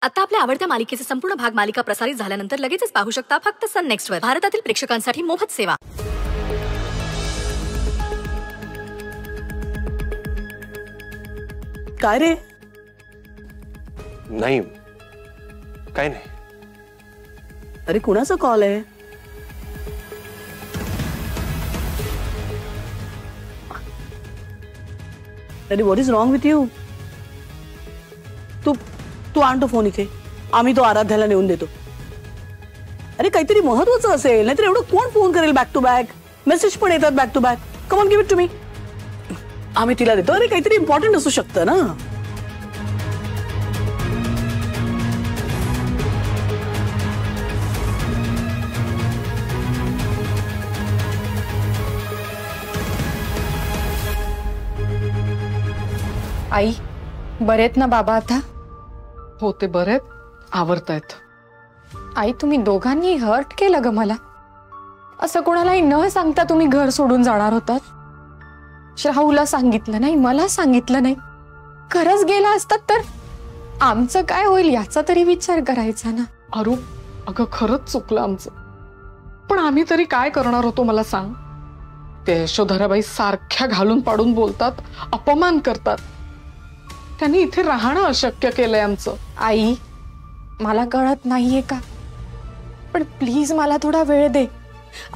आता आपल्या आवडत्या मालिकेचे संपूर्ण भाग मालिका प्रसारित झाल्यानंतर लगेचच पाहू शकता फक्त सन नेक्स्ट वर. भारतातील प्रेक्षकांसाठी मोफत सेवा. काय रे? नाही काय नाही. अरे कुणाचा कॉल आहे? अरे what is wrong with you? तू तू आण तो फोन इथे. आम्ही तो आराध्याला नेऊन देतो. अरे काहीतरी महत्वाचं असेल, नाहीतर एवढं कोण फोन करेल बॅक टू बॅक? मेसेज पण येतात back to back. Come on give it to me. आम्ही तिला देतो. अरे काहीतरी इम्पॉर्टंट असू शकतं ना. आई बरेत ना बाबा आता? हो ते बरेत, आवरतायत. आई तुम्ही दोघांनी हर्ट केलं ग मला. असं कोणालाही न सांगता तुम्ही घर सोडून जाणार होतात. श्राहुला सांगितलं नाही, मला सांगितलं नाही. खरंच गेला असतात तर आमचं काय होईल याचा तरी विचार करायचा ना. अरू अगं खरंच चुकलं आमचं, पण आम्ही तरी काय करणार होतो मला सांग. ते यशोधराबाई सारख्या घालून पाडून बोलतात, अपमान करतात. त्यांनी इथे राहणं अशक्य केलंय आमचं. आई मला कळत नाहीये का, पण प्लीज मला थोडा वेळ दे.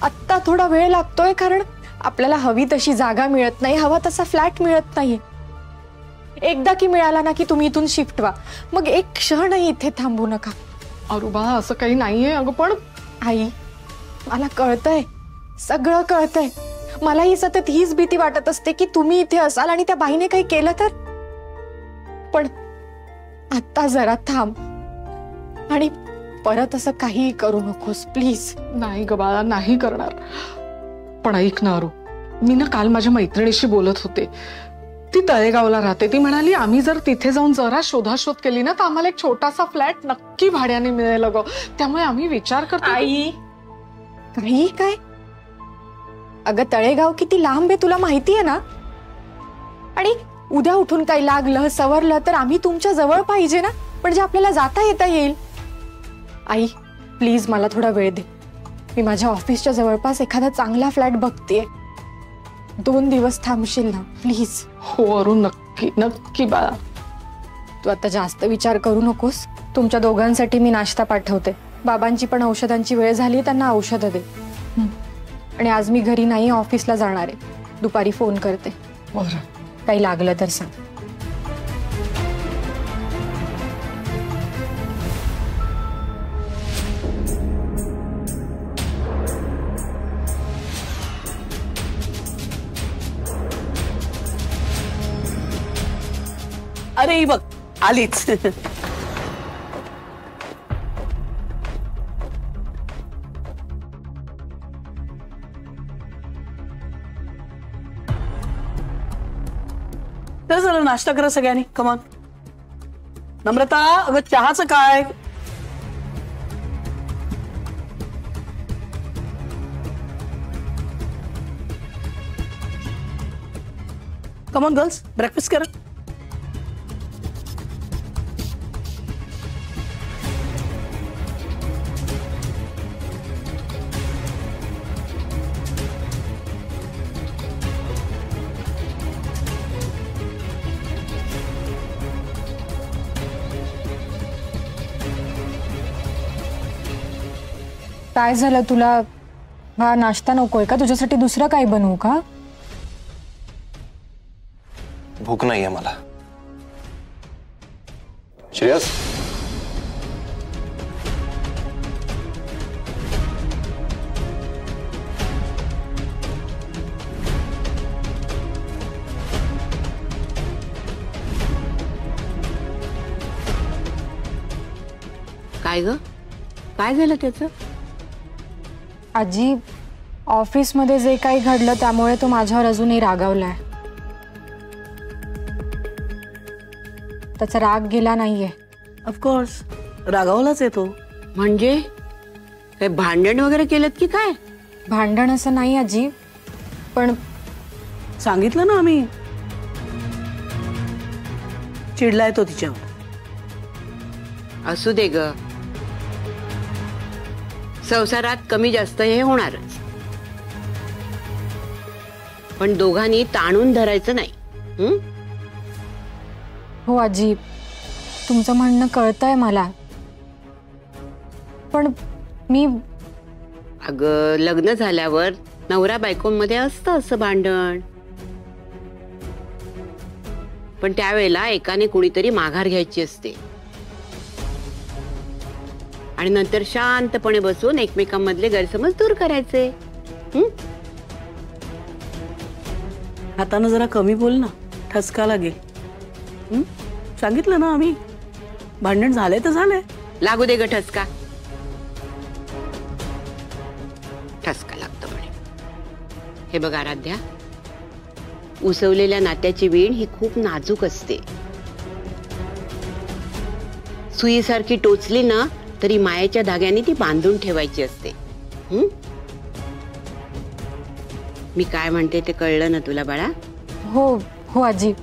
आत्ता थोडा वेळ लागतोय कारण आपल्याला हवी तशी जागा मिळत नाही, हवा तसा फ्लॅट मिळत नाहीये. एकदा की मिळाला ना की तुम्ही इथून शिफ्ट व्हा, मग एक क्षणही इथे थांबू नका. अरुबा असं काही नाहीये अगं. पण आई मला कळतंय, सगळं कळतंय. मलाही सतत हीच भीती वाटत असते की तुम्ही इथे असाल आणि त्या बाईने काही केलं तर. पण आता जरा थांब आणि परत असं काही करू नकोस प्लीज. नाही ग बाळा, नाही करणार. पण ऐक ना अरू, मी ना काल माझ्या मैत्रिणीशी बोलत होते. ती तळेगावला राहते. ती म्हणाली आम्ही जर तिथे जाऊन जरा शोधाशोध केली ना तर आम्हाला एक छोटासा फ्लॅट नक्की भाड्याने मिळेल ग. त्यामुळे आम्ही विचार करतो. आई काही काय? अगं तळेगाव किती लांब आहे तुला माहिती आहे ना. आणि उद्या उठून काही लागलं सवरलं तर आम्ही तुमच्या जवळ पाहिजे ना, म्हणजे आपल्याला जाता येता येईल. आई प्लीज मला थोडा वेळ दे. मी माझ्या ऑफिसच्या जवळपास एखादा चांगला फ्लॅट बघतेय. 2 दिवस थांबशील ना प्लीज? हो अरू, नक्की नक्की बाळा. तू आता जास्त विचार करू नकोस. तुमच्या दोघांसाठी मी नाश्ता पाठवते. बाबांची पण औषधांची वेळ झाली, त्यांना औषधं दे. आणि आज मी घरी नाही, ऑफिसला जाणार आहे. दुपारी फोन करते. बरं. काही लागलं तर सांग. अरे ही बघ आलीच. तर जरा नाश्ता करा सगळ्यांनी. कमान. नम्रता अगं चहाचं काय? कमान गर्ल्स, ब्रेकफास्ट करा. काय झालं तुला? हा नाश्ता नकोय का? तुझ्यासाठी दुसरं काय बनवू का? भूक नाहीये मला. श्रेयस काय ग? काय झालं त्याचं? आजी ऑफिसमध्ये जे काही घडलं त्यामुळे तो माझ्यावर अजूनही रागावलाय. त्याचा राग गेला नाहीये. ऑफकोर्स रागावलाच येतो. म्हणजे काय भांडण वगैरे केलं की काय? भांडण असं नाही आजी, पण सांगितलं ना आम्ही. चिडलाय तो तिच्यावर. असू दे ग, संसारात कमी जास्त हे होणारच, पण दोघांनी ताणून धरायचं नाही. हं? हो आजी, तुमचं म्हणणं कळतंय मला, पण मी अगं लग्न झाल्यावर नवरा बायकोंमध्ये असतं असं भांडण, पण त्यावेळेला एकाने कुणीतरी माघार घ्यायची असते आणि नंतर शांतपणे बसून एकमेकांमधले गैरसमज दूर करायचे. हं? हातानं जरा कमी बोल ना, ठसका लागेल. सांगितलं ना आम्ही, भांडण झालंय तर झालंय. लागू दे ग ठसका. ठसका लागतो म्हणे. हे बघ आराध्या, उसवलेल्या नात्याची वीण ही खूप नाजूक असते. सुईसारखी टोचली ना तरी मायेच्या धाग्याने ती बांधून ठेवायची असते. हं? मी काय म्हणते ते कळलं ना तुला बाळा? हो हो आजी.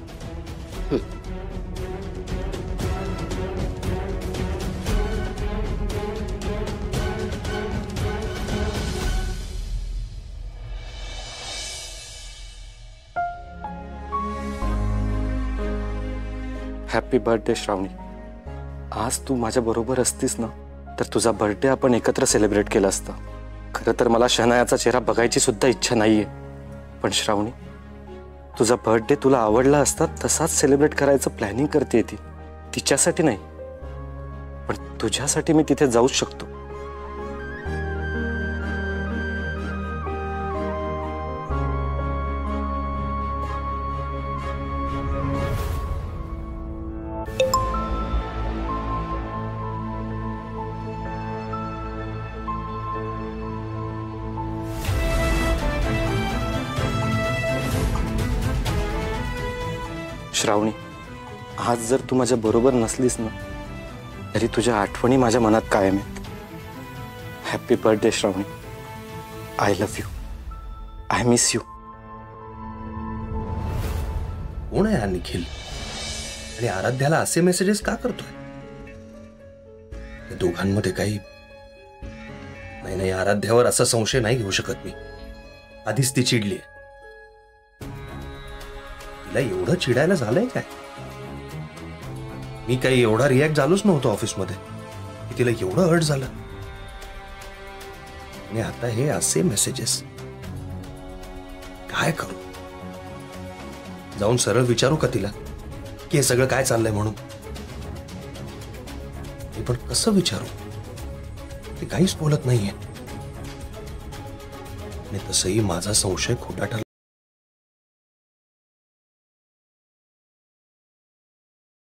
हॅपी बर्थडे श्रावणी. आज तू माझ्या बरोबर असतीस ना तर तुझा बर्थडे आपण एकत्र सेलिब्रेट केला असता. खरं तर मला शनायाचा चेहरा बघायची सुद्धा इच्छा नाहीये, पण श्रावणी तुझा बर्थडे तुला आवडला असता तसाच सेलिब्रेट करायचं प्लॅनिंग करते ती. तिच्यासाठी नाही पण तुझ्यासाठी मी तिथे जाऊच शकतो. श्रावणी, आज जर तू माझ्या बरोबर नसलीस ना तरी तुझ्या आठवणी माझ्या मनात कायम आहेत. Happy birthday Shravani. I love you. I miss you. कोण आहे हा निखिल आणि आराध्याला असे मेसेजेस का करतोय? या दोघांमध्ये काही नाही. आराध्यावर असा संशय नाही घेऊ शकत मी. आधीच ती चिडली. तिला एवढं चिडायला झालंय काय? मी काही एवढा रिॲक्ट झालोच नव्हतो ऑफिसमध्ये की तिला एवढं हर्ट झालं. आणि आता हे असे मेसेजेस. काय करू? जाऊन सरळ विचारू का तिला की हे सगळं काय चाललंय म्हणून? पण कसं विचारू? ती काहीच बोलत नाहीये. आणि तसंही माझा संशय खोटा ठरला.